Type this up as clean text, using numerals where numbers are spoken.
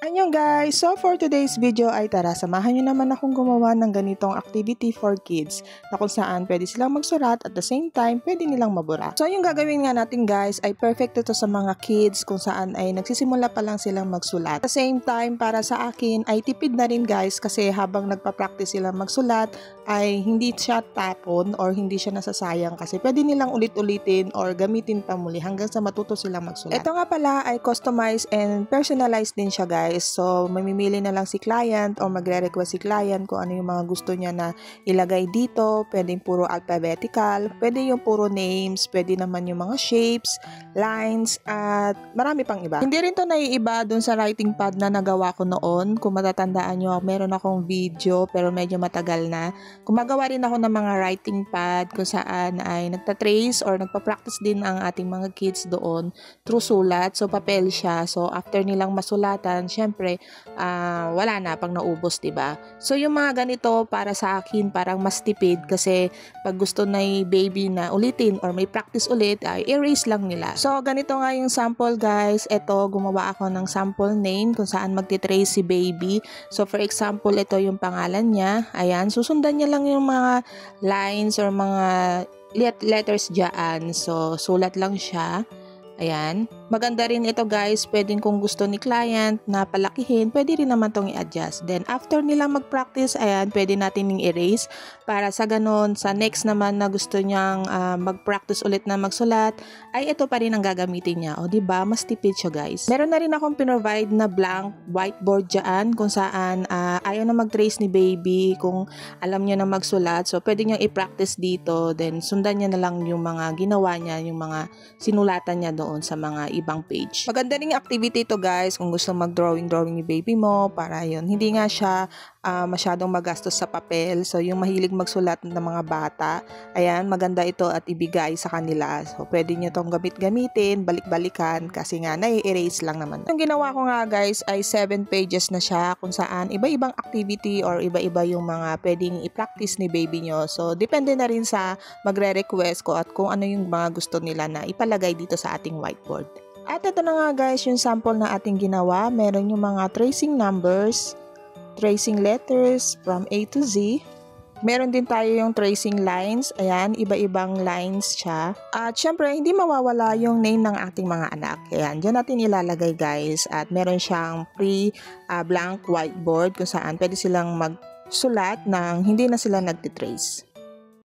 Anyong guys! So for today's video ay tara, samahan nyo naman akong gumawa ng ganitong activity for kids na kung saan pwede silang magsulat at the same time pwede nilang mabura. So yung gagawin nga natin guys ay perfect ito sa mga kids kung saan ay nagsisimula pa lang silang magsulat. At the same time para sa akin ay tipid na rin guys kasi habang nagpa-practice silang magsulat ay hindi siya tapon or hindi siya nasasayang kasi pwede nilang ulit-ulitin or gamitin pa muli hanggang sa matuto silang magsulat. Ito nga pala ay customized and personalized din siya guys. So, mamimili na lang si client o magre-request si client kung ano yung mga gusto niya na ilagay dito. Pwedeng puro alphabetical, pwede yung puro names, pwede naman yung mga shapes, lines, at marami pang iba. Hindi rin to naiiba dun sa writing pad na nagawa ko noon. Kung matatandaan nyo, meron akong video pero medyo matagal na. Gumagawa rin ako ng mga writing pad kung saan ay nagtatrace or nagpa-practice din ang ating mga kids doon through sulat. So, papel siya. So, after nilang masulatan, syempre, wala na pang naubos, diba? So, yung mga ganito para sa akin parang mas tipid kasi pag gusto na baby na ulitin or may practice ulit, ay erase lang nila. So, ganito nga yung sample guys. Ito, gumawa ako ng sample name kung saan magtitrace si baby. So, for example, ito yung pangalan niya. Ayan, susundan niya lang yung mga lines or mga letters dyan. So, sulat lang siya. Ayan. Maganda rin ito guys, pwedeng kung gusto ni client na palakihin, pwede rin naman itong i-adjust. Then after nila mag-practice, ayan, pwede natin i-erase para sa ganon, sa next naman na gusto niyang mag-practice ulit na magsulat, ay ito pa rin ang gagamitin niya. O diba, mas tipid siya guys. Meron na rin akong pinrovide na blank whiteboard dyan kung saan ayaw na mag-trace ni baby kung alam niya na magsulat. So pwede niyang i-practice dito, then sundan niya na lang yung mga ginawa niya, yung mga sinulatan niya doon sa mga ibang page. Maganda ring activity to guys kung gusto mag-drawing ni baby mo para yun. Hindi nga siya masyadong magastos sa papel. So yung mahilig magsulat ng mga bata, ayan, maganda ito at ibigay sa kanila. So pwede nyo itong gamitin, balik-balikan kasi nga nai-erase lang naman. Yung ginawa ko nga guys ay 7 pages na siya kung saan iba-ibang activity or iba-iba yung mga pwedeng i-practice ni baby nyo. So depende na rin sa magre-request ko at kung ano yung mga gusto nila na ipalagay dito sa ating whiteboard. At ito na nga guys yung sample na ating ginawa. Meron yung mga tracing numbers, tracing letters from A to Z. Meron din tayo yung tracing lines. Ayan, iba-ibang lines siya. At syempre, hindi mawawala yung name ng ating mga anak. Ayan, dyan natin ilalagay guys. At meron siyang blank whiteboard kung saan pwede silang magsulat nang hindi na sila nagtitrace.